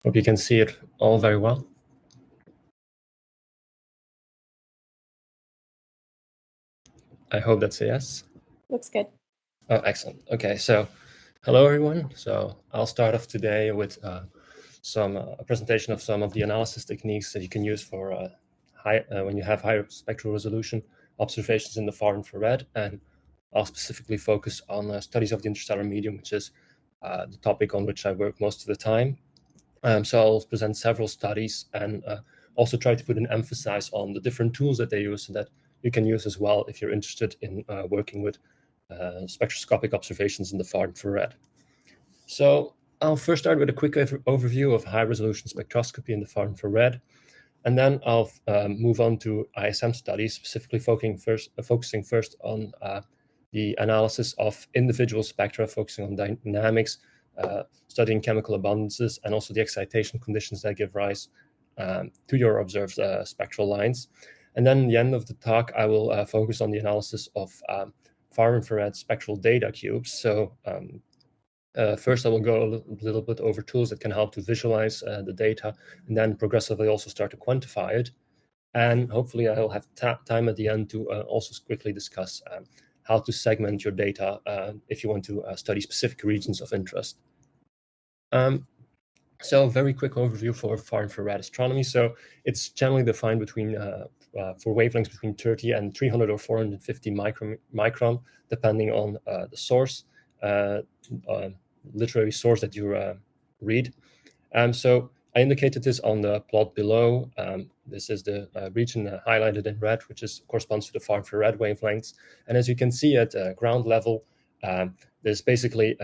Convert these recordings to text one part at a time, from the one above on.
Hope you can see it all very well. I hope that's a yes. Looks good. Oh, excellent. Okay, so hello everyone. So I'll start off today with a presentation of some of the analysis techniques that you can use for when you have higher spectral resolution observations in the far infrared, and I'll specifically focus on studies of the interstellar medium, which is the topic on which I work most of the time. So I'll present several studies and also try to put an emphasis on the different tools that they use, so that you can use as well if you're interested in working with spectroscopic observations in the far infrared. So I'll first start with a quick overview of high-resolution spectroscopy in the far infrared, and then I'll move on to ISM studies, specifically focusing first on the analysis of individual spectra, focusing on dynamics, studying chemical abundances, and also the excitation conditions that give rise to your observed spectral lines. And then at the end of the talk, I will focus on the analysis of far infrared spectral data cubes. So first, I will go a little bit over tools that can help to visualize the data, and then progressively also start to quantify it. And hopefully I'll have time at the end to also quickly discuss how to segment your data if you want to study specific regions of interest. So a very quick overview for far infrared astronomy. So it's generally defined between for wavelengths between 30 and 300 or 450 micron, depending on the source, literary source that you read. So I indicated this on the plot below. This is the region highlighted in red, which corresponds to the far infrared wavelengths. And as you can see at ground level, there's basically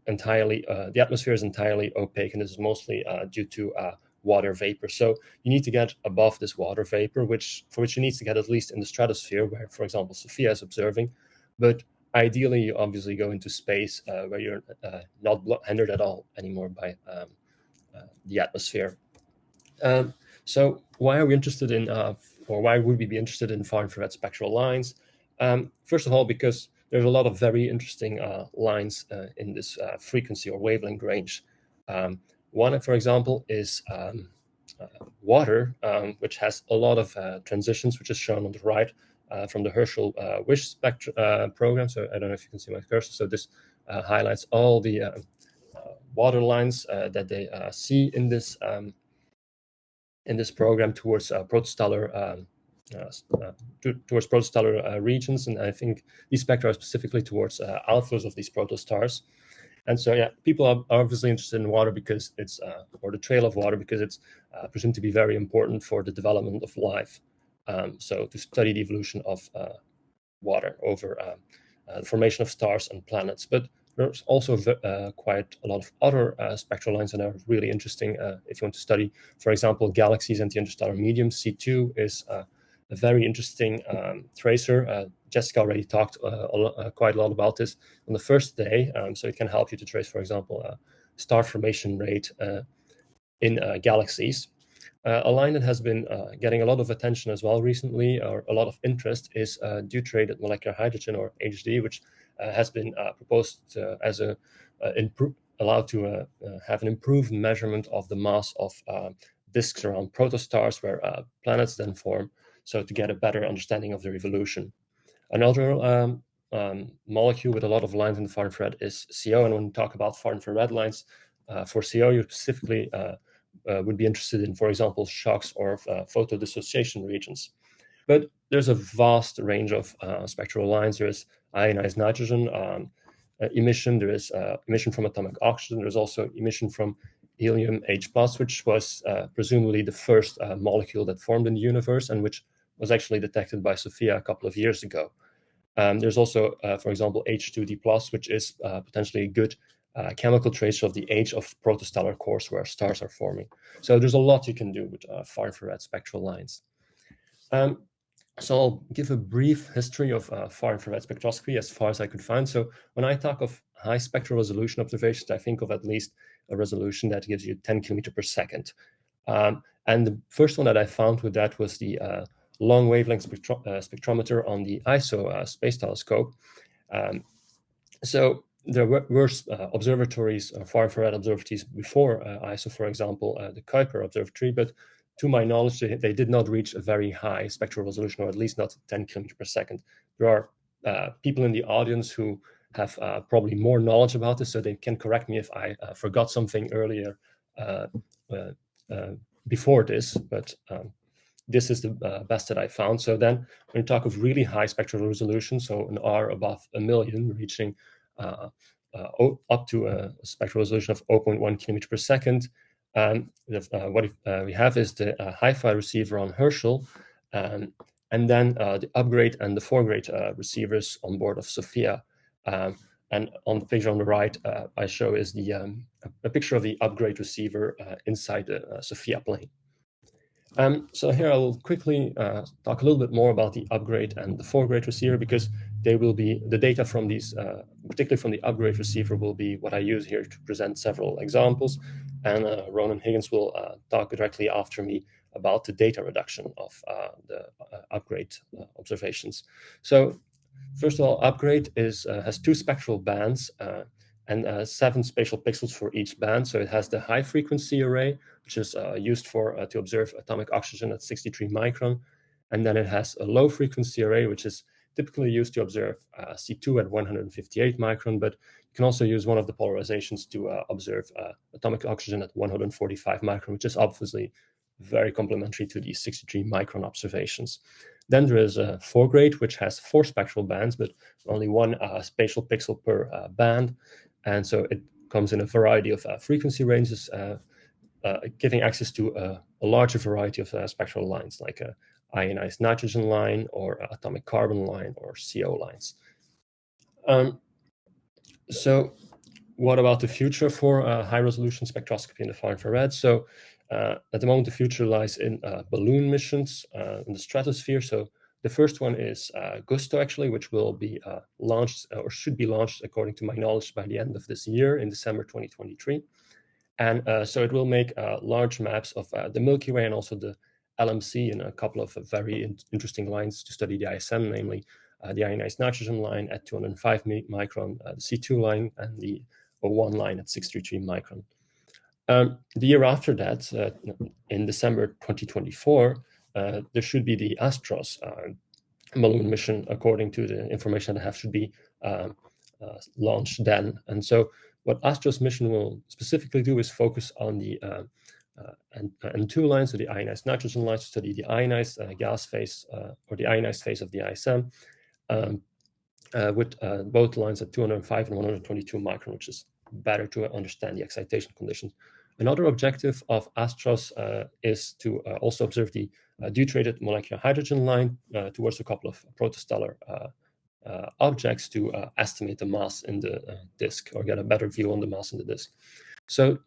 entirely the atmosphere is entirely opaque, and this is mostly due to water vapor. So you need to get above this water vapor, for which you need to get at least in the stratosphere, where, for example, SOFIA is observing. But ideally, you obviously go into space where you're not hindered at all anymore by the atmosphere. So why are we interested in, or why would we be interested in far infrared spectral lines? First of all, because there's a lot of very interesting lines in this frequency or wavelength range. One, for example, is water, which has a lot of transitions, which is shown on the right from the Herschel WISH spectra program. So I don't know if you can see my cursor. So this highlights all the water lines that they see in this program towards protostellar towards protostellar regions, and I think these spectra are specifically towards alphas of these protostars. And so, yeah, people are obviously interested in water because it's, or the trail of water, because it's presumed to be very important for the development of life. So to study the evolution of water over the formation of stars and planets. But there's also quite a lot of other spectral lines that are really interesting if you want to study, for example, galaxies and the interstellar medium. C2 is a very interesting tracer. Jessica already talked quite a lot about this on the first day. So it can help you to trace, for example, star formation rate in galaxies. A line that has been getting a lot of attention as well recently, or a lot of interest, is deuterated molecular hydrogen, or HD, which has been proposed as allowed to have an improved measurement of the mass of disks around protostars where planets then form, so to get a better understanding of their evolution. Another molecule with a lot of lines in the far infrared is CO, and when we talk about far infrared lines, for CO, you specifically would be interested in, for example, shocks or photodissociation regions. But there's a vast range of spectral lines. There is ionized nitrogen emission. There is emission from atomic oxygen. There's also emission from helium H+, which was presumably the first molecule that formed in the universe, and which was actually detected by SOFIA a couple of years ago. There's also, for example, H2D+, which is potentially a good chemical tracer of the age of protostellar cores where stars are forming. So there's a lot you can do with far infrared spectral lines. So I'll give a brief history of far infrared spectroscopy as far as I could find. So when I talk of high spectral resolution observations, I think of at least a resolution that gives you 10 kilometers per second. And the first one that I found with that was the long wavelength spectrometer on the ISO space telescope. So there were observatories, far infrared observatories before ISO, for example, the Kuiper Observatory, but to my knowledge, they did not reach a very high spectral resolution, or at least not 10 kilometers per second. There are people in the audience who have probably more knowledge about this, so they can correct me if I forgot something earlier before this, but this is the best that I found. So then when you talk of really high spectral resolution, so an R above a million, reaching up to a spectral resolution of 0.1 kilometer per second, what we have is the hi-fi receiver on Herschel, and then the upgrade and the foregrade receivers on board of SOFIA. And on the picture on the right, I show is a picture of the upgrade receiver inside the SOFIA plane. So here I'll quickly talk a little bit more about the upgrade and the foregrade receiver, because they will be the data from these, particularly from the upgrade receiver, will be what I use here to present several examples. And Ronan Higgins will talk directly after me about the data reduction of the upgrade observations. So first of all, upgrade has two spectral bands and 7 spatial pixels for each band. So it has the high frequency array, which is used for to observe atomic oxygen at 63 micron. And then it has a low frequency array, which is typically used to observe C2 at 158 micron, but you can also use one of the polarizations to observe atomic oxygen at 145 micron, which is obviously very complementary to the 63 micron observations. Then there is a foregrade, which has 4 spectral bands, but only 1 spatial pixel per band. And so it comes in a variety of frequency ranges, giving access to a larger variety of spectral lines, like a ionized nitrogen line or atomic carbon line or CO lines. So what about the future for high-resolution spectroscopy in the far infrared? So at the moment, the future lies in balloon missions in the stratosphere. So the first one is Gusto, actually, which will be launched or should be launched, according to my knowledge, by the end of this year in December 2023. And so it will make large maps of the Milky Way and also the LMC and a couple of very interesting lines to study the ISM, namely the ionized nitrogen line at 205 micron, the C2 line, and the O1 line at 633 micron. The year after that, in December 2024, there should be the Astros balloon mission, according to the information I have, should be launched then. And so what Astros mission will specifically do is focus on the N2 lines, so the ionized nitrogen lines, to study the ionized gas phase or the ionized phase of the ISM, with both lines at 205 and 122 micron, which is better to understand the excitation conditions. Another objective of Astros is to also observe the deuterated molecular hydrogen line towards a couple of protostellar objects to estimate the mass in the disk, or get a better view on the mass in the disk. So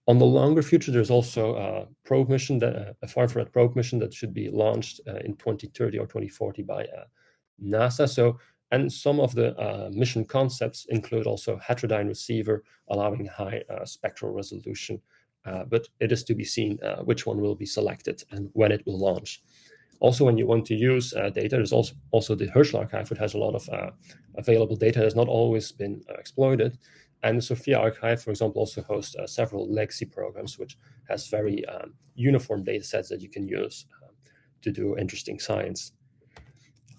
on the longer future, there's also a probe mission, a far infrared probe mission that should be launched in 2030 or 2040 by NASA. So, and some of the mission concepts include also heterodyne receiver, allowing high spectral resolution, but it is to be seen which one will be selected and when it will launch. Also, when you want to use data, there's also the Herschel archive, which has a lot of available data that has not always been exploited. And the SOFIA archive, for example, also hosts several legacy programs, which has very uniform data sets that you can use to do interesting science.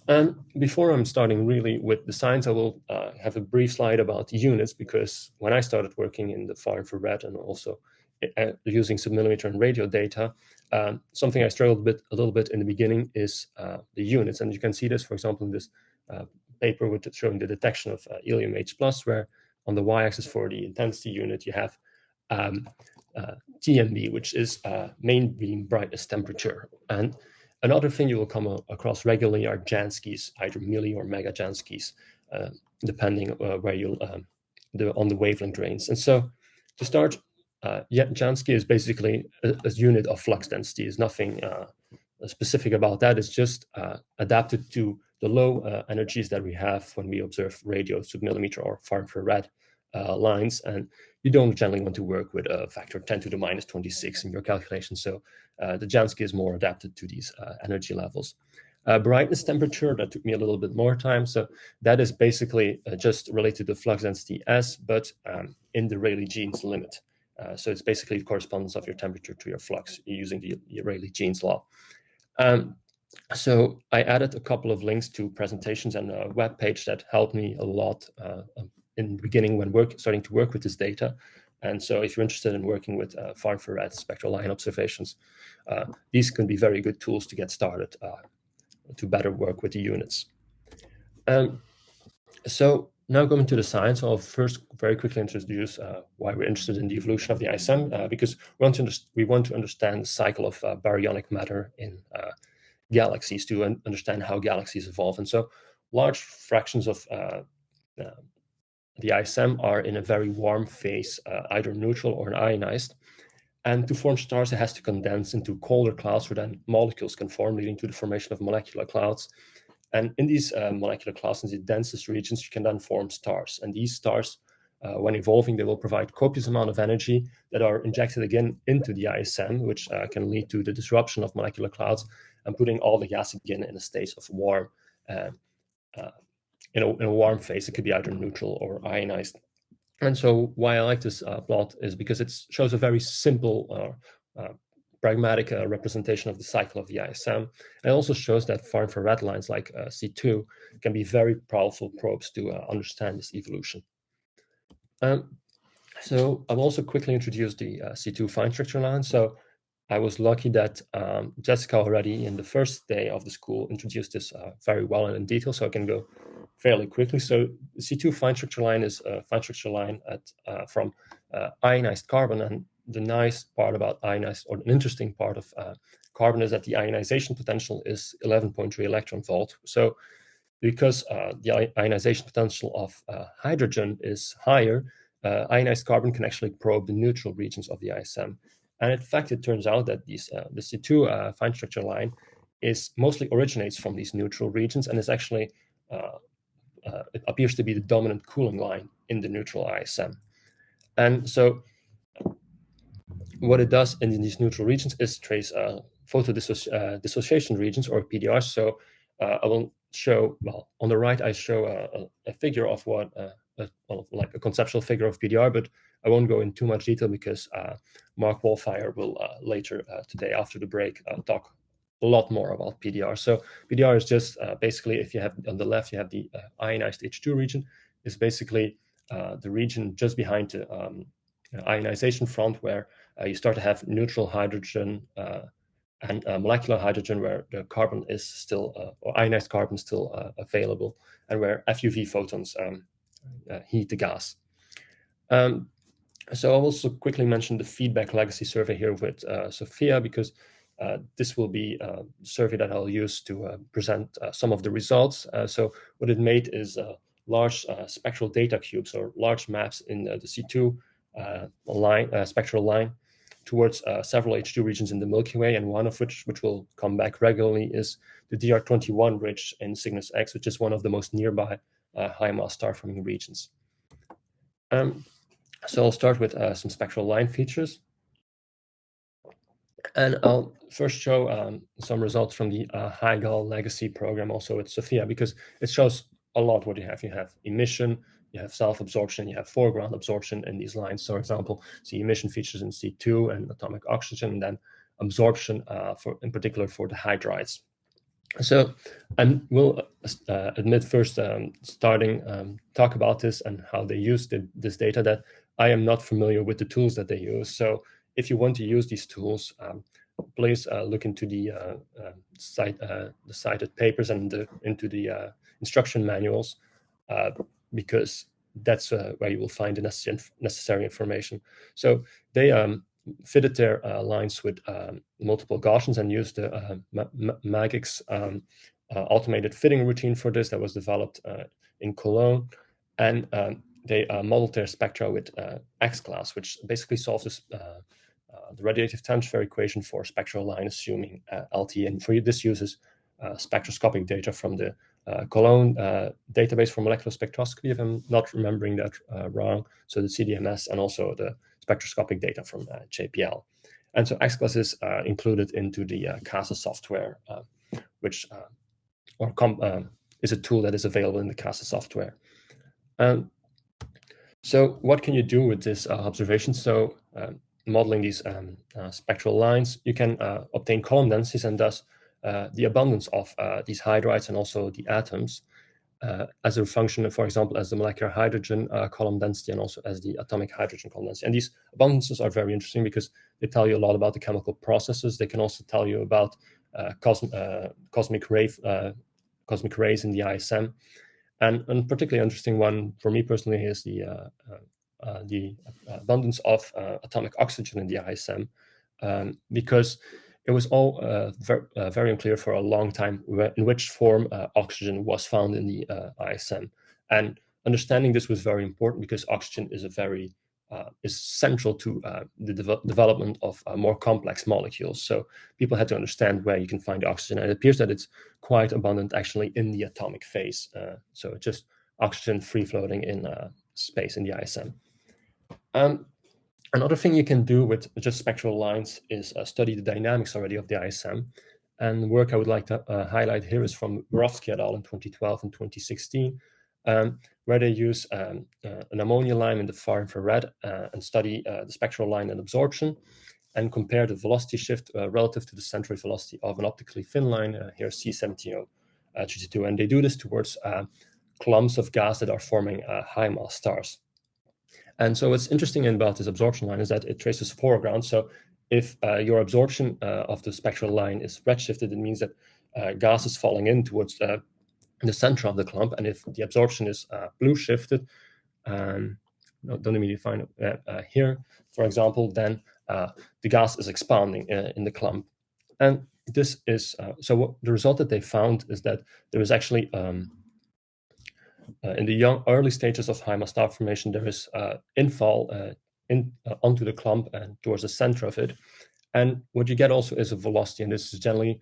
And before I'm starting really with the science, I will have a brief slide about units, because when I started working in the far infrared and also using submillimeter and radio data, something I struggled a little bit in the beginning is the units. And you can see this, for example, in this paper showing the detection of helium H+, where on the y-axis for the intensity unit, you have TMB, which is main beam brightness temperature. And another thing you will come across regularly are Janskys, either milli or mega Janskys, depending where you on the wavelength range. And so to start, Jansky is basically a unit of flux density. There's nothing specific about that. It's just adapted to the low energies that we have when we observe radio, submillimeter, or far infrared lines. And you don't generally want to work with a factor 10 to the minus 26 in your calculation. So the Jansky is more adapted to these energy levels. Brightness temperature, that took me a little bit more time. So that is basically just related to flux density S, but in the Rayleigh-Jeans limit. So it's basically the correspondence of your temperature to your flux using the Rayleigh-Jeans law. So I added a couple of links to presentations and a web page that helped me a lot in the beginning when starting to work with this data. And so if you're interested in working with far infrared spectral line observations, these can be very good tools to get started to better work with the units. So now going to the science, I'll first very quickly introduce why we're interested in the evolution of the ISM, because we want to understand the cycle of baryonic matter in galaxies to understand how galaxies evolve. And so large fractions of the ISM are in a very warm phase, either neutral or ionized. And to form stars, it has to condense into colder clouds where then molecules can form, leading to the formation of molecular clouds. And in these molecular clouds, in the densest regions, you can then form stars. And these stars, when evolving, they will provide copious amount of energy that are injected again into the ISM, which can lead to the disruption of molecular clouds and putting all the gas again in a state of warm, in a warm phase. It could be either neutral or ionized. And so why I like this plot is because it shows a very simple, pragmatic representation of the cycle of the ISM. And it also shows that far infrared lines like C2 can be very powerful probes to understand this evolution. So I'll also quickly introduce the C2 fine structure line. So I was lucky that Jessica already in the first day of the school introduced this very well and in detail, so I can go fairly quickly. So the C2 fine structure line is a fine structure line from ionized carbon, and the nice part about ionized, or an interesting part of carbon, is that the ionization potential is 11.3 electron volt. So because the ionization potential of hydrogen is higher, ionized carbon can actually probe the neutral regions of the ISM. And in fact, it turns out that the C2 fine structure line mostly originates from these neutral regions, and is actually, it appears to be the dominant cooling line in the neutral ISM. And so what it does in these neutral regions is trace photodissociation regions, or PDRs. So I will show, well, on the right, I show a figure of what, like a conceptual figure of PDR, but I won't go in too much detail because Mark Wolfire will later today after the break talk a lot more about PDR. So PDR is just basically, if you have on the left, you have the ionized H2 region, is basically the region just behind the ionization front, where you start to have neutral hydrogen and molecular hydrogen, where the carbon is still, or ionized carbon is still available, and where FUV photons heat the gas. So I'll also quickly mention the feedback legacy survey here with SOFIA, because this will be a survey that I'll use to present some of the results. So what it made is large spectral data cubes, or large maps in the C2 spectral line towards several H2 regions in the Milky Way, and one of which will come back regularly, is the DR21 ridge in Cygnus X, which is one of the most nearby high-mass star-forming regions. So I'll start with some spectral line features. And I'll first show some results from the HiGal legacy program, also at SOFIA, because it shows a lot what you have. You have emission, you have self-absorption, you have foreground absorption in these lines. So, for example, see emission features in C2 and atomic oxygen, and then absorption in particular for the hydrides. So I will admit first, starting talk about this and how they use this data, that I am not familiar with the tools that they use. So if you want to use these tools, please look into the cited papers and into the instruction manuals, because that's where you will find the necessary information. So they fitted their lines with multiple Gaussians and used the Magix automated fitting routine for this that was developed in Cologne. And they modeled their spectra with X-class, which basically solves this, the radiative transfer equation for spectral line, assuming LT. And for this uses spectroscopic data from the Cologne database for molecular spectroscopy, if I'm not remembering that wrong. So the CDMS, and also the spectroscopic data from JPL. And so X-class is included into the CASA software, which is a tool that is available in the CASA software. So what can you do with this observation? So modeling these spectral lines, you can obtain column densities and thus the abundance of these hydrides and also the atoms as a function of, for example, as the molecular hydrogen column density and also as the atomic hydrogen column density. And these abundances are very interesting because they tell you a lot about the chemical processes. They can also tell you about cosmic rays in the ISM. And a particularly interesting one for me personally is the abundance of atomic oxygen in the ISM, because it was all very unclear for a long time in which form oxygen was found in the ISM. And understanding this was very important because oxygen is is central to the development of more complex molecules. So people had to understand where you can find oxygen, and it appears that it's quite abundant actually in the atomic phase. So just oxygen free floating in space in the ISM. Another thing you can do with just spectral lines is study the dynamics already of the ISM. And the work I would like to highlight here is from Borowski et al. In 2012 and 2016, where they use an ammonia line in the far infrared and study the spectral line and absorption and compare the velocity shift relative to the central velocity of an optically thin line, here C17032. And they do this towards clumps of gas that are forming high mass stars. And so what's interesting about this absorption line is that it traces foreground. So if your absorption of the spectral line is redshifted, it means that gas is falling in towards the center of the clump. And if the absorption is blue shifted, don't immediately find it here, for example, then the gas is expanding in the clump. And this is, so the result that they found is that there is actually, in the early stages of high mass star formation, there is infall onto the clump and towards the center of it. And what you get also is a velocity, and this is generally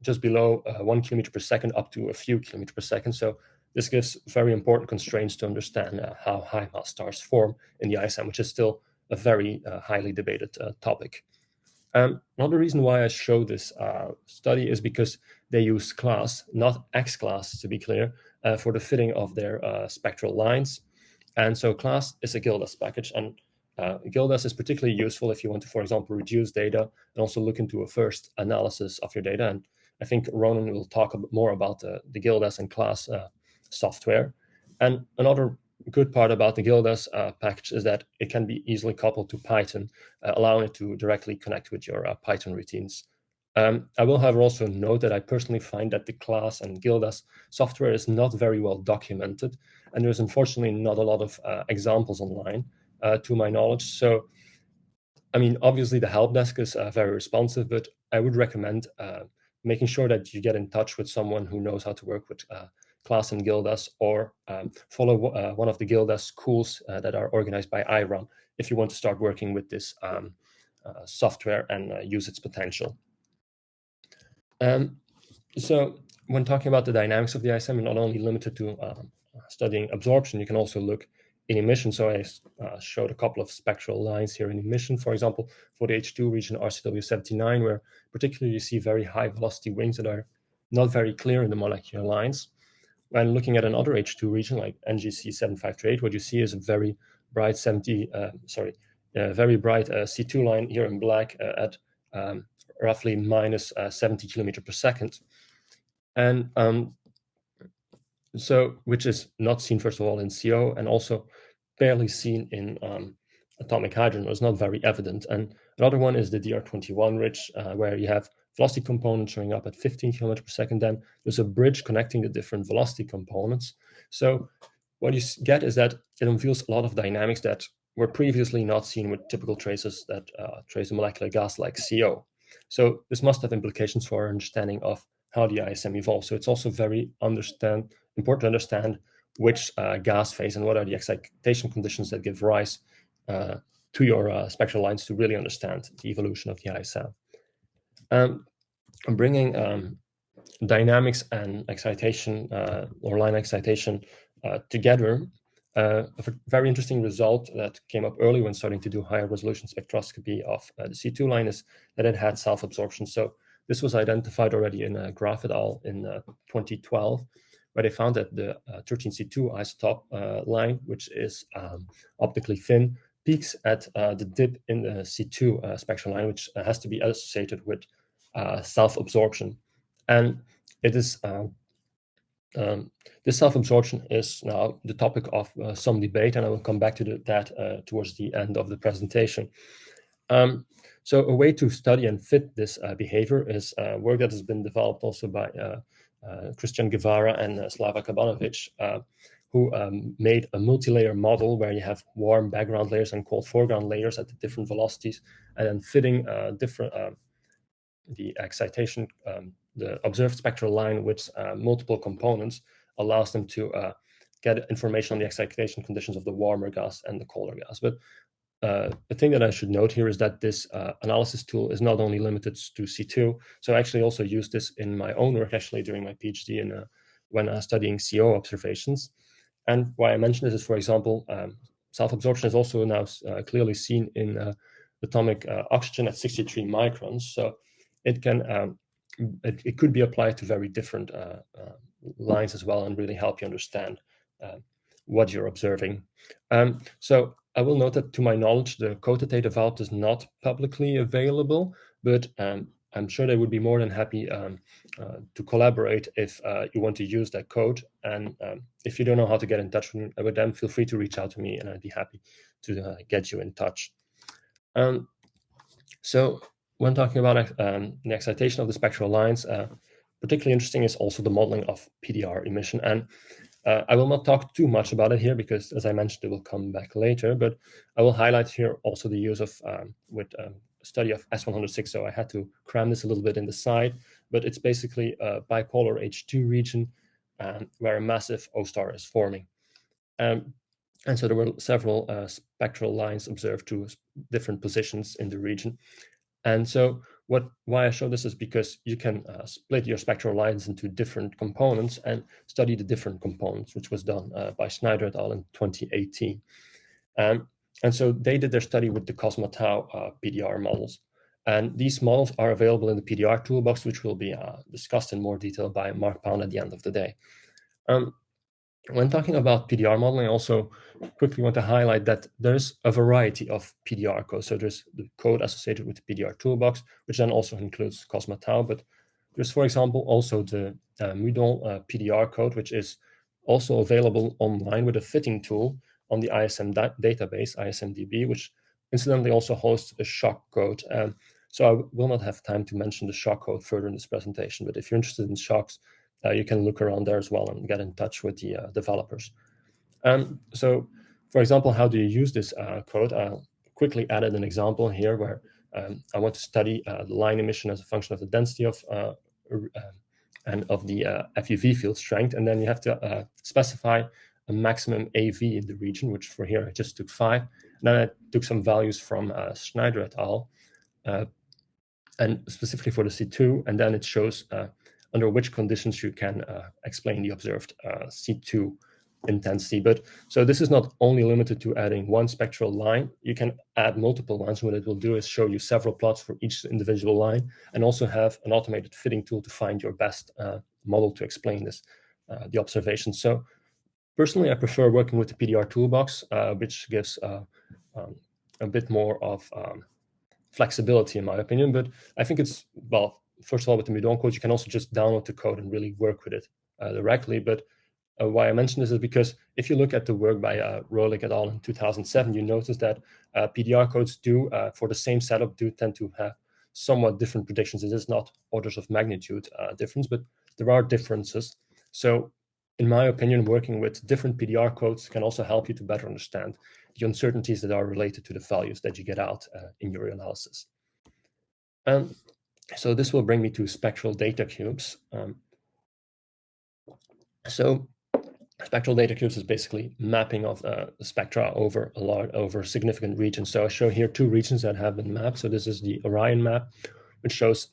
just below 1 kilometer per second up to a few kilometers per second. So this gives very important constraints to understand how high mass stars form in the ISM, which is still a very highly debated topic. Another reason why I show this study is because they use class, not X class to be clear, for the fitting of their spectral lines. And so class is a GILDAS package, and GILDAS is particularly useful if you want to, for example, reduce data and also look into a first analysis of your data. And I think Ronan will talk a bit more about the GILDAS and class software. And another good part about the GILDAS package is that it can be easily coupled to Python, allowing it to directly connect with your Python routines. I will, however, also note that I personally find that the class and GILDAS software is not very well documented, and there's unfortunately not a lot of examples online, to my knowledge. So, I mean, obviously the help desk is very responsive, but I would recommend making sure that you get in touch with someone who knows how to work with class and GILDAS, or follow one of the GILDAS schools that are organized by IRAM if you want to start working with this software and use its potential. So when talking about the dynamics of the ISM, you're not only limited to studying absorption, you can also look in emission. So I showed a couple of spectral lines here in emission, for example, for the H2 region RCW79, where particularly you see very high velocity wings that are not very clear in the molecular lines. When looking at another H2 region like NGC7538, what you see is a very bright very bright C2 line here in black at roughly minus 70 kilometer per second. And so, which is not seen, first of all, in CO, and also barely seen in atomic hydrogen. It's not very evident. And another one is the DR21 ridge, where you have velocity components showing up at 15 kilometers per second. Then there's a bridge connecting the different velocity components. So what you get is that it reveals a lot of dynamics that were previously not seen with typical traces that trace a molecular gas like CO. So this must have implications for our understanding of how the ISM evolves. So it's also very important to understand which gas phase and what are the excitation conditions that give rise to your spectral lines to really understand the evolution of the ISM. Bringing dynamics and excitation or line excitation together, a very interesting result that came up early when starting to do higher resolution spectroscopy of the C2 line is that it had self-absorption. So this was identified already in Graf et al. In 2012, where they found that the 13C2 isotope line, which is optically thin, peaks at the dip in the C2 spectral line, which has to be associated with self-absorption. And it is this self-absorption is now the topic of some debate, and I will come back to that towards the end of the presentation. So a way to study and fit this behavior is work that has been developed also by Christian Guevara and Slava Kabanovic, who made a multi-layer model where you have warm background layers and cold foreground layers at the different velocities, and then fitting the excitation, the observed spectral line with multiple components allows them to get information on the excitation conditions of the warmer gas and the colder gas. But the thing that I should note here is that this analysis tool is not only limited to C2. So I actually also used this in my own work, actually during my PhD when studying CO observations. And why I mention this is, for example, self-absorption is also now clearly seen in atomic oxygen at 63 microns. So it can it could be applied to very different lines as well and really help you understand what you're observing. So I will note that, to my knowledge, the code that they developed is not publicly available, but I'm sure they would be more than happy to collaborate if you want to use that code. And if you don't know how to get in touch with them, feel free to reach out to me, and I'd be happy to get you in touch. So when talking about the excitation of the spectral lines, particularly interesting is also the modeling of PDR emission. And I will not talk too much about it here because, as I mentioned, it will come back later, but I will highlight here also the use of with a study of S106. So I had to cram this a little bit in the side, but it's basically a bipolar H2 region where a massive O star is forming. And so there were several spectral lines observed to different positions in the region. And so why I show this is because you can split your spectral lines into different components and study the different components, which was done by Schneider et al. In 2018. And so they did their study with the Cosma Tau PDR models. And these models are available in the PDR toolbox, which will be discussed in more detail by Mark Pound at the end of the day. When talking about PDR modeling, I also quickly want to highlight that there's a variety of PDR codes. So there's the code associated with the PDR toolbox, which then also includes Cosma Tau. But there's, for example, also the Moudon PDR code, which is also available online with a fitting tool on the ISM database, ISMDB, which incidentally also hosts a shock code. So I will not have time to mention the shock code further in this presentation, but if you're interested in shocks, you can look around there as well and get in touch with the developers. So, for example, how do you use this code? I'll quickly added an example here where I want to study the line emission as a function of the density of and of the FUV field strength, and then you have to specify a maximum AV in the region, which for here I just took 5. And then I took some values from Schneider et al. And specifically for the C2, and then it shows under which conditions you can explain the observed C2 intensity. But so this is not only limited to adding one spectral line. You can add multiple lines. What it will do is show you several plots for each individual line, and also have an automated fitting tool to find your best model to explain this, the observation. So personally, I prefer working with the PDR toolbox, which gives a bit more of flexibility, in my opinion. But I think it's, well, first of all, with the Moudon code, you can also just download the code and really work with it directly. But why I mention this is because if you look at the work by Rohlik et al. In 2007, you notice that PDR codes do, for the same setup, do tend to have somewhat different predictions. It is not orders of magnitude difference, but there are differences. So in my opinion, working with different PDR codes can also help you to better understand the uncertainties that are related to the values that you get out in your analysis. So this will bring me to spectral data cubes. So spectral data cubes is basically mapping of the spectra over a significant region. So I show here 2 regions that have been mapped. So this is the Orion map, which shows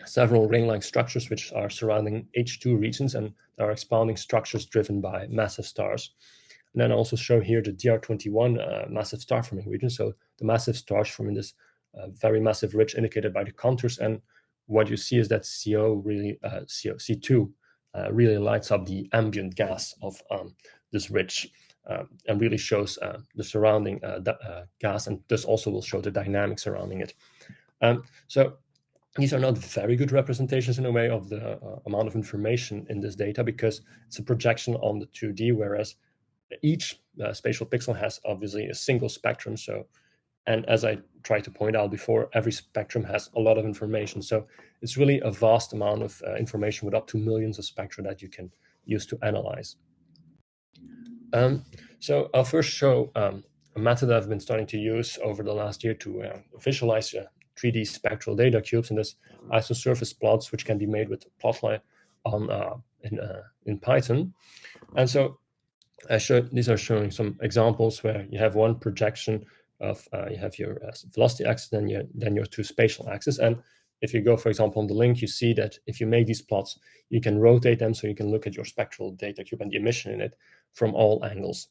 several ring-like structures which are surrounding H2 regions and are expanding structures driven by massive stars. And then I also show here the DR21 massive star forming region. So the massive stars forming this very massive ridge indicated by the contours. And what you see is that C2 really lights up the ambient gas of this ridge and really shows the surrounding gas, and this also will show the dynamics surrounding it. So these are not very good representations in a way of the amount of information in this data, because it's a projection on the 2D, whereas each spatial pixel has obviously a single spectrum. So, and as I tried to point out before, every spectrum has a lot of information. So it's really a vast amount of information with up to millions of spectra that you can use to analyze. So I'll first show a method that I've been starting to use over the last year to visualize 3D spectral data cubes, and this isosurface plots, which can be made with plotly on in Python. And so these are showing some examples where you have one projection of you have your velocity axis, then your two spatial axes. And if you go, for example, on the link, you see that if you make these plots, you can rotate them so you can look at your spectral data cube and the emission in it from all angles.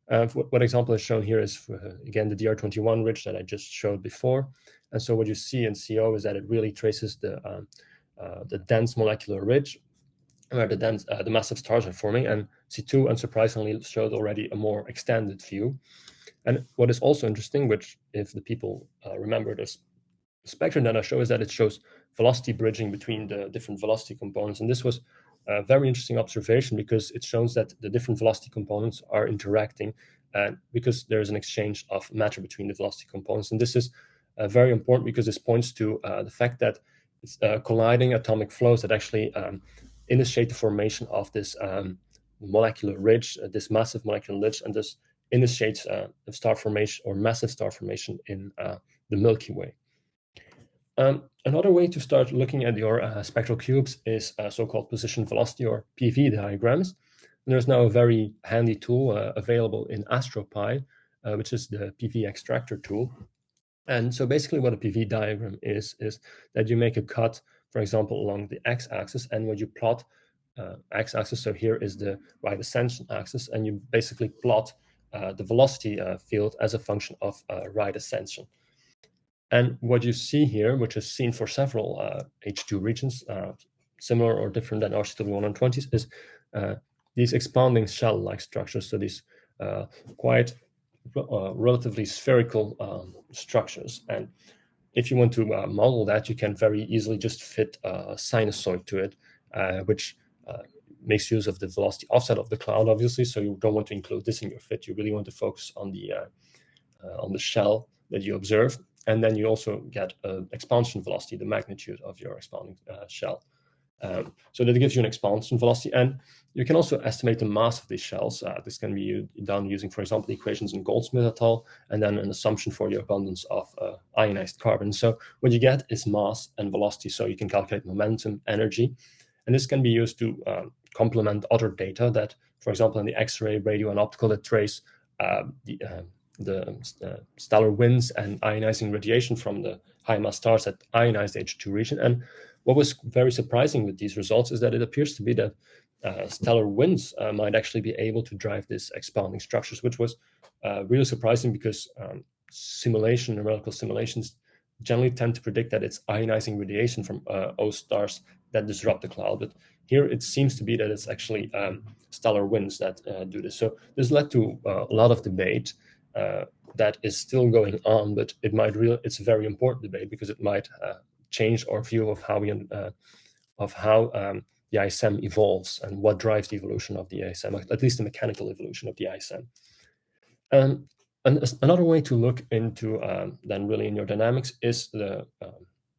What example is shown here is, again, the DR21 ridge that I just showed before. And so what you see in CO is that it really traces the dense molecular ridge where the massive stars are forming, and C2, unsurprisingly, showed already a more extended view. And what is also interesting, which if the people remember this spectrum that I show, is that it shows velocity bridging between the different velocity components. And this was a very interesting observation because it shows that the different velocity components are interacting, and because there is an exchange of matter between the velocity components. And this is very important because this points to the fact that it's colliding atomic flows that actually initiate the formation of this molecular ridge, this massive molecular ridge, and this initiates star formation or massive star formation in the Milky Way. Another way to start looking at your spectral cubes is so-called position velocity or PV diagrams. And there's now a very handy tool available in AstroPy, which is the PV extractor tool. And so basically what a PV diagram is that you make a cut, for example, along the x-axis, and when you plot x-axis, so here is the right ascension axis, and you basically plot the velocity field as a function of right ascension. And what you see here, which is seen for several H2 regions, similar or different than RCW120s, is these expanding shell-like structures, so these quite relatively spherical structures. And if you want to model that, you can very easily just fit a sinusoid to it, which makes use of the velocity offset of the cloud, obviously. So you don't want to include this in your fit. You really want to focus on the shell that you observe. And then you also get an expansion velocity, the magnitude of your expanding shell. So that gives you an expansion velocity. And you can also estimate the mass of these shells. This can be done using, for example, equations in Goldsmith et al., and then an assumption for the abundance of ionized carbon. So what you get is mass and velocity. So you can calculate momentum, energy. And this can be used to complement other data that, for example, in the X-ray, radio, and optical, that trace the stellar winds and ionizing radiation from the high mass stars that ionize the H2 region. And what was very surprising with these results is that it appears to be that stellar winds might actually be able to drive these expanding structures, which was really surprising because numerical simulations generally tend to predict that it's ionizing radiation from O stars that disrupt the cloud. But here it seems to be that it's actually stellar winds that do this. So this led to a lot of debate that is still going on, but it's a very important debate because it might change our view of how the ISM evolves and what drives the evolution of the ISM, at least the mechanical evolution of the ISM. And another way to look into then really in your dynamics is the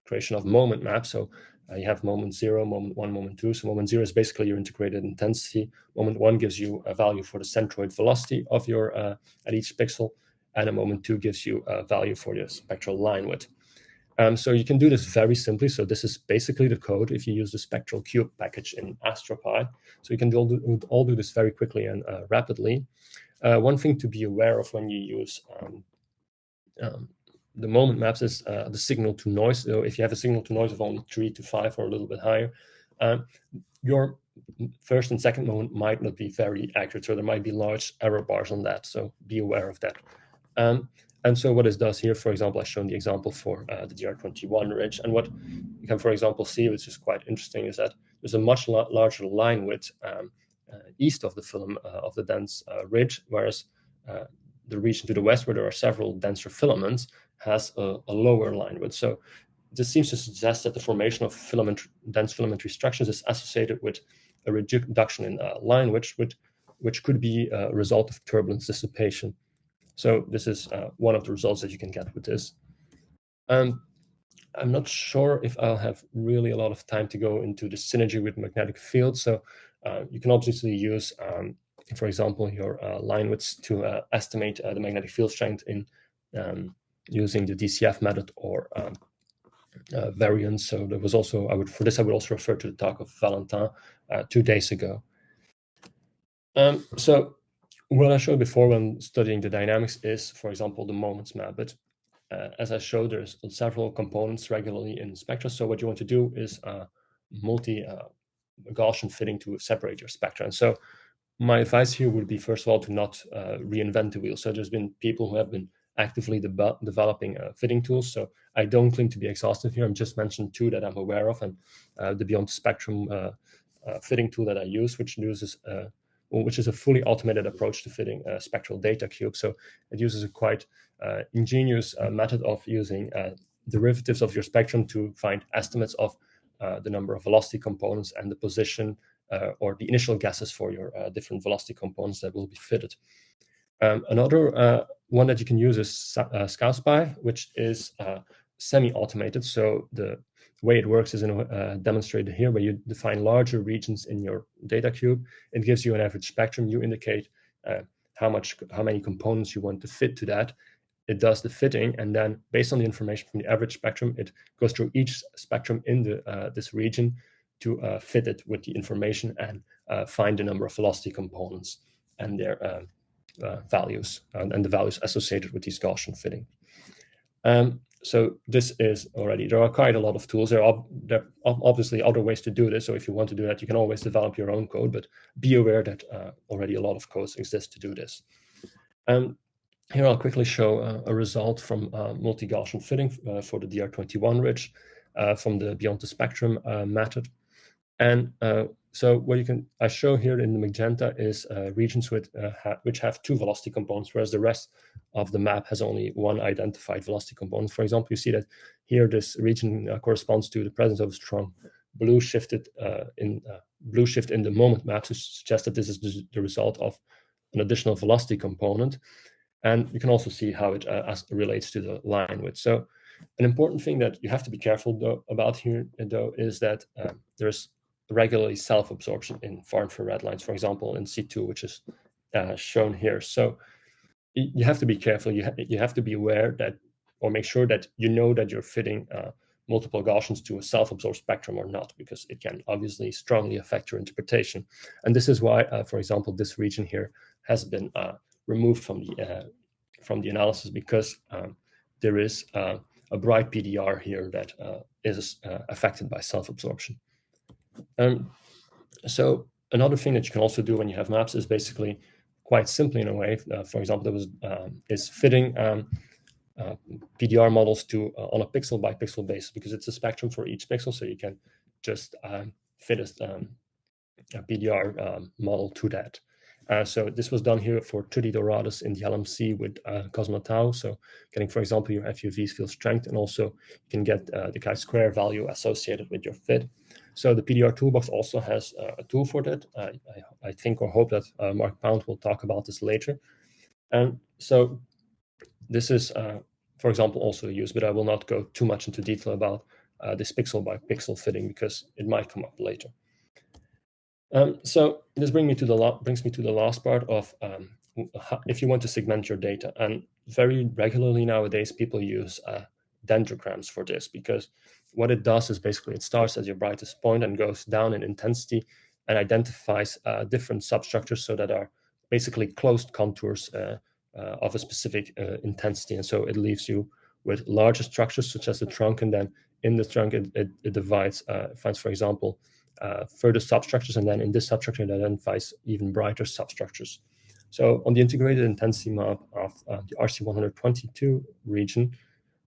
creation of moment maps. So you have moment 0, moment 1, moment 2. So moment 0 is basically your integrated intensity. Moment 1 gives you a value for the centroid velocity of your at each pixel, and a moment 2 gives you a value for your spectral line width. So you can do this very simply. So this is basically the code if you use the Spectral Cube package in AstroPy. So you can all do this very quickly and rapidly. One thing to be aware of when you use the moment maps is the signal to noise. So if you have a signal to noise of only 3 to 5 or a little bit higher, your first and second moment might not be very accurate. So there might be large error bars on that. So be aware of that. And so what this does here, for example, I've shown the example for the DR21 ridge. And what you can, for example, see, which is quite interesting, is that there's a much larger line width east of the film of the dense ridge, whereas the region to the west, where there are several denser filaments, has a lower line width. So this seems to suggest that the formation of dense filamentary structures is associated with a reduction in line width, which could be a result of turbulence dissipation. So this is one of the results that you can get with this. I'm not sure if I'll have really a lot of time to go into the synergy with magnetic fields. So you can obviously use, for example, your line widths to estimate the magnetic field strength in using the DCF method or variance. So there was also, I would also refer to the talk of Valentin 2 days ago. So what I showed before when studying the dynamics is, for example, the moments map. But as I showed, there's several components regularly in spectra. So what you want to do is multi-Gaussian fitting to separate your spectra. And so my advice here would be, first of all, to not reinvent the wheel. So there's been people who have been actively developing fitting tools. So I don't claim to be exhaustive here. I'm just mentioning 2 that I'm aware of, and the Beyond the Spectrum fitting tool that I use, which is a fully automated approach to fitting a spectral data cube. So it uses a quite ingenious method of using derivatives of your spectrum to find estimates of the number of velocity components and the position or the initial guesses for your different velocity components that will be fitted. Another one that you can use is ScoutSpy, which is semi-automated. So the way it works is demonstrated here, where you define larger regions in your data cube. It gives you an average spectrum. You indicate how many components you want to fit to that. It does the fitting, and then based on the information from the average spectrum, it goes through each spectrum in this region to fit it with the information and find the number of velocity components and their values and the values associated with these Gaussian fitting. So this is already, there are quite a lot of tools. There are obviously other ways to do this. So if you want to do that, you can always develop your own code, but be aware that already a lot of codes exist to do this. Here I'll quickly show a result from multi-Gaussian fitting for the DR21 ridge from the Beyond the Spectrum method. And so what I show here in the magenta is regions which have 2 velocity components, whereas the rest of the map has only 1 identified velocity component. For example, you see that here this region corresponds to the presence of a strong blue shift in the moment map, to suggest that this is the result of an additional velocity component. And you can also see how it relates to the line width. So an important thing that you have to be careful about here, though, is that there's regularly self-absorption in far infrared lines, for example, in C2, which is shown here. So you have to be careful. You have to be aware that, or make sure that you know that you're fitting multiple Gaussians to a self-absorbed spectrum or not, because it can obviously strongly affect your interpretation. And this is why, for example, this region here has been removed from the analysis, because there is a bright PDR here that is affected by self-absorption. So another thing that you can also do when you have maps is basically quite simply in a way. For example, is fitting PDR models to on a pixel by pixel basis, because it's a spectrum for each pixel, so you can just fit a PDR model to that. So this was done here for 2D Doradus in the LMC with Cosmo Tau. So getting, for example, your FUV's field strength, and also you can get the chi-square value associated with your fit. So the PDR toolbox also has a tool for that. I think or hope that Mark Pound will talk about this later. And so this is, for example, also used, but I will not go too much into detail about this pixel by pixel fitting, because it might come up later. So this brings me to the last part of if you want to segment your data. And very regularly nowadays, people use dendrograms for this, because what it does is basically it starts at your brightest point and goes down in intensity and identifies different substructures, so that are basically closed contours of a specific intensity. And so it leaves you with larger structures, such as the trunk, and then in the trunk it divides, finds, for example, further substructures, and then in this substructure it identifies even brighter substructures. So on the integrated intensity map of the RC122 region,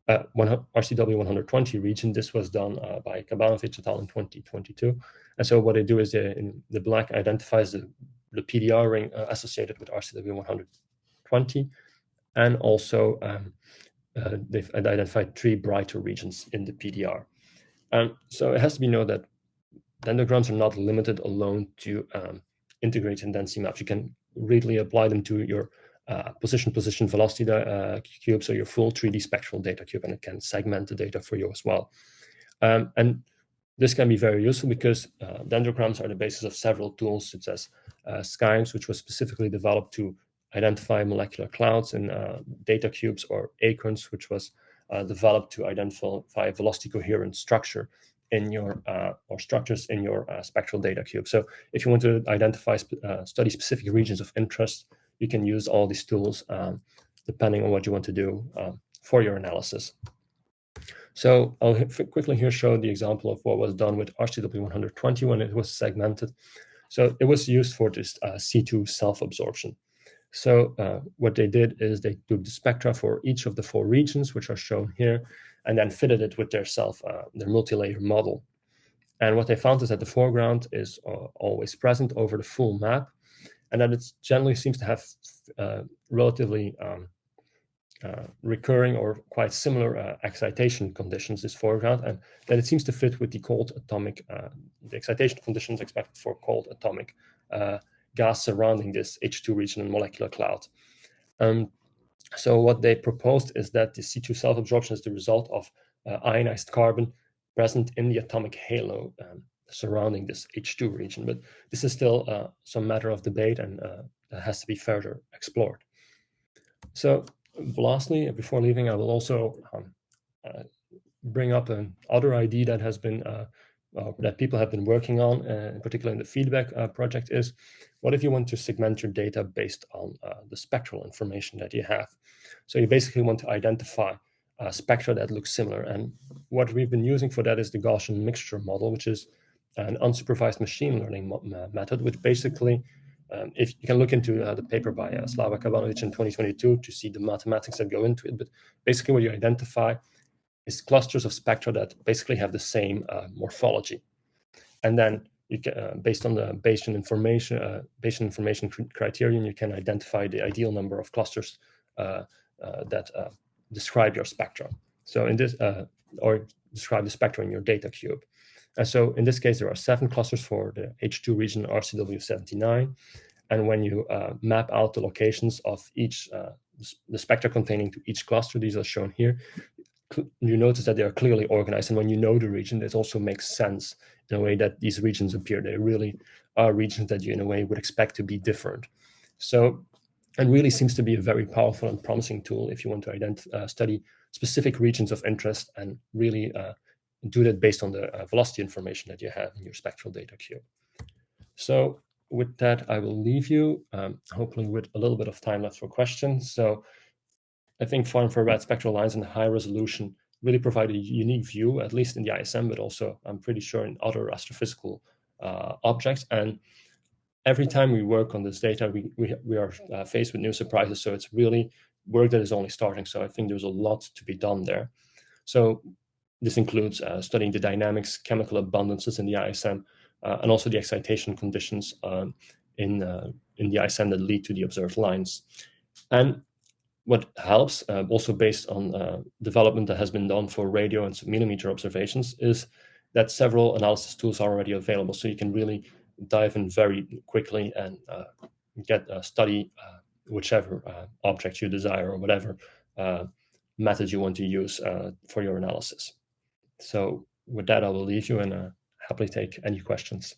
RCW120 region, this was done by Kabanovich et al. In 2022. And so what they do is in the black identifies the PDR ring associated with RCW120, and also they've identified 3 brighter regions in the PDR. So it has to be known that dendrograms are not limited alone to integrated intensity maps. You can really apply them to your position velocity cube, so your full 3D spectral data cube, and it can segment the data for you as well. And this can be very useful because dendrograms are the basis of several tools, such as SCIMES, which was specifically developed to identify molecular clouds in data cubes, or ACORNS, which was developed to identify velocity coherent structure in your or structures in your spectral data cube. So if you want to identify study specific regions of interest, you can use all these tools depending on what you want to do for your analysis. So I'll quickly here show the example of what was done with RCW120 when it was segmented. So it was used for this C2 self-absorption. So what they did is they took the spectra for each of the 4 regions, which are shown here, and then fitted it with their multi-layer model. And what they found is that the foreground is always present over the full map, and that it generally seems to have relatively recurring or quite similar excitation conditions, this foreground, and that it seems to fit with the cold atomic, the excitation conditions expected for cold atomic gas surrounding this H2 region and molecular cloud. So what they proposed is that the C2 self-absorption is the result of ionized carbon present in the atomic halo surrounding this H2 region. But this is still some matter of debate, and that has to be further explored. So lastly, before leaving, I will also bring up another idea that has been that people have been working on, in particular in the feedback project, is what if you want to segment your data based on the spectral information that you have? So you basically want to identify spectra that look similar. And what we've been using for that is the Gaussian mixture model, which is an unsupervised machine learning method, which basically, if you can look into the paper by Slava Kabanovich in 2022 to see the mathematics that go into it. But basically what you identify is clusters of spectra that basically have the same morphology. And then you can, based on the Bayesian information criterion, you can identify the ideal number of clusters that describe your spectra. So in this, or describe the spectra in your data cube. And so in this case, there are 7 clusters for the H2 region RCW79. And when you map out the locations of each, the spectra containing to each cluster, these are shown here, you notice that they are clearly organized. And when you know the region, it also makes sense in a way that these regions appear. They really are regions that you, in a way, would expect to be different. So it really seems to be a very powerful and promising tool if you want to study specific regions of interest and really do that based on the velocity information that you have in your spectral data cube. So with that, I will leave you, hopefully with a little bit of time left for questions. So I think far infrared spectral lines in high resolution really provide a unique view, at least in the ISM, but also I'm pretty sure in other astrophysical objects. And every time we work on this data, we are faced with new surprises. So it's really work that is only starting. So I think there's a lot to be done there. So this includes studying the dynamics, chemical abundances in the ISM, and also the excitation conditions in the ISM that lead to the observed lines. And what helps, also based on development that has been done for radio and submillimeter observations, is that several analysis tools are already available. So you can really dive in very quickly and study whichever object you desire or whatever method you want to use for your analysis. So with that, I will leave you and happily take any questions.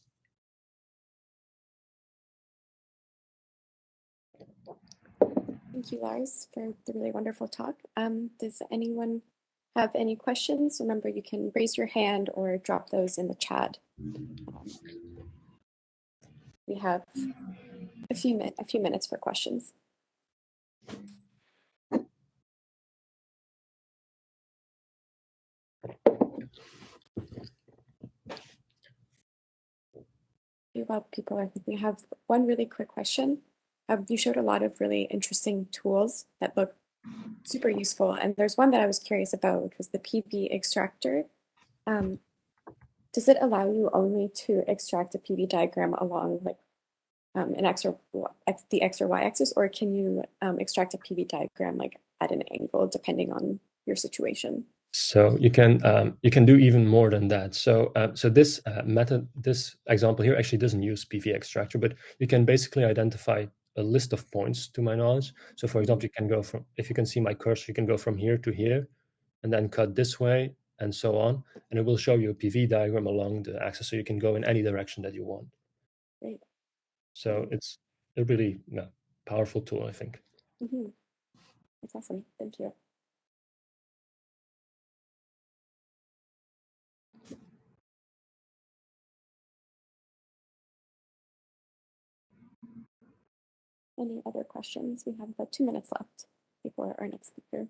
Thank you, Lars, for the really wonderful talk. Does anyone have any questions? Remember, you can raise your hand or drop those in the chat. We have a few minutes for questions. About people, I think we have one really quick question. You showed a lot of really interesting tools that look super useful. And there's one that I was curious about, which was the PV extractor. Does it allow you only to extract a PV diagram along like an X or the X or Y axis, or can you extract a PV diagram like at an angle depending on your situation? So you can do even more than that. So this method, this example here actually doesn't use PV extractor, but you can basically identify a list of points, to my knowledge. So for example, you can go from, if you can see my cursor, you can go from here to here, and then cut this way, and so on, and it will show you a PV diagram along the axis, so you can go in any direction that you want. Great. So it's a really powerful tool, I think. Mm-hmm. That's awesome. Thank you. Any other questions? We have about 2 minutes left before our next speaker.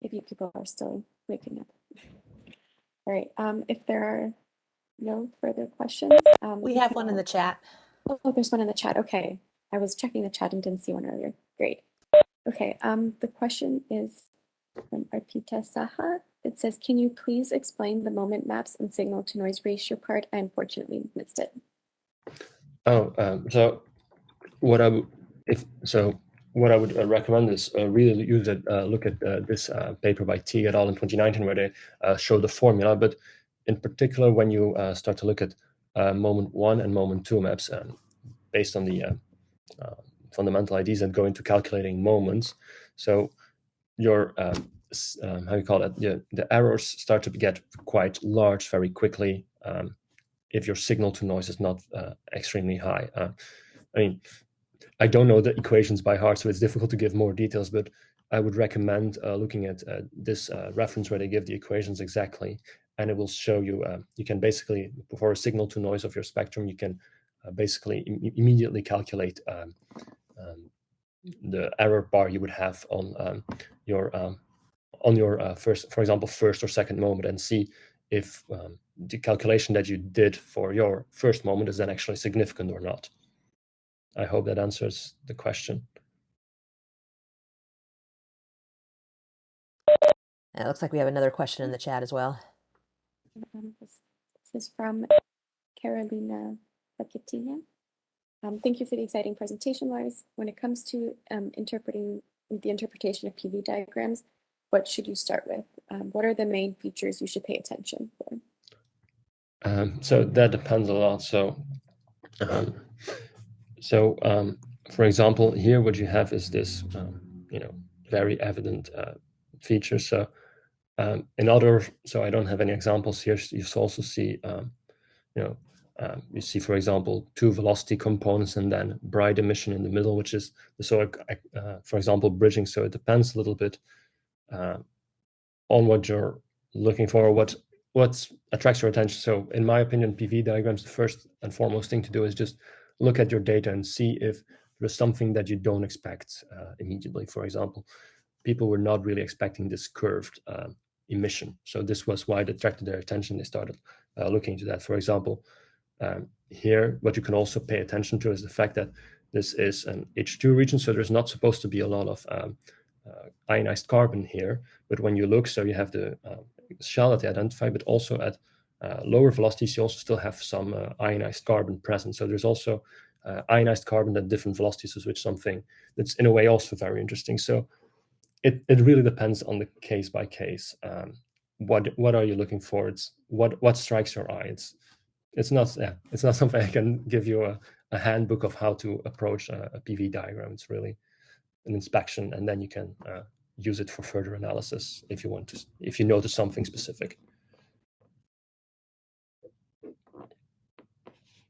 Maybe people are still waking up. All right. If there are no further questions, we have one in the chat. Oh, there's one in the chat. Okay. I was checking the chat and didn't see one earlier. Great. Okay. The question is from Arpita Saha. It says, can you please explain the moment maps and signal to noise ratio part? I unfortunately missed it. Oh, so what I would, what I would recommend is really use it. Look at this paper by T et al. In 2019, where they show the formula. But in particular, when you start to look at moment 1 and moment 2 maps, based on the fundamental ideas that go into calculating moments, so your how you call it, the errors start to get quite large very quickly if your signal to noise is not extremely high. I mean, I don't know the equations by heart, so it's difficult to give more details, but I would recommend looking at this reference where they give the equations exactly, and it will show you, you can basically, for a signal to noise of your spectrum, you can basically immediately calculate the error bar you would have on your first, for example, first or second moment, and see if the calculation that you did for your first moment is then actually significant or not. I hope that answers the question. It looks like we have another question in the chat as well. This is from Carolina Baketina. Thank you for the exciting presentation, Lars. When it comes to interpreting the interpretation of PV diagrams, what should you start with? What are the main features you should pay attention for? So that depends a lot. For example, here what you have is this, very evident feature. So in other, so I don't have any examples here. You also see, you see, for example, 2 velocity components and then bright emission in the middle, which is for example, bridging. So it depends a little bit on what you're looking for, what attracts your attention. So in my opinion, PV diagrams, the first and foremost thing to do is just look at your data and see if there's something that you don't expect immediately. For example, people were not really expecting this curved emission. So this was why it attracted their attention. They started looking into that. For example, here, what you can also pay attention to is the fact that this is an H2 region. So there's not supposed to be a lot of ionized carbon here. But when you look, so you have the shell that they identify, but also at lower velocities, you also still have some ionized carbon present. So there's also ionized carbon at different velocities, which is something that's in a way also very interesting. So it really depends on the case by case. What are you looking for? It's what strikes your eye. It's not something I can give you a handbook of how to approach a PV diagram. It's really an inspection, and then you can use it for further analysis if you want to, if you notice something specific.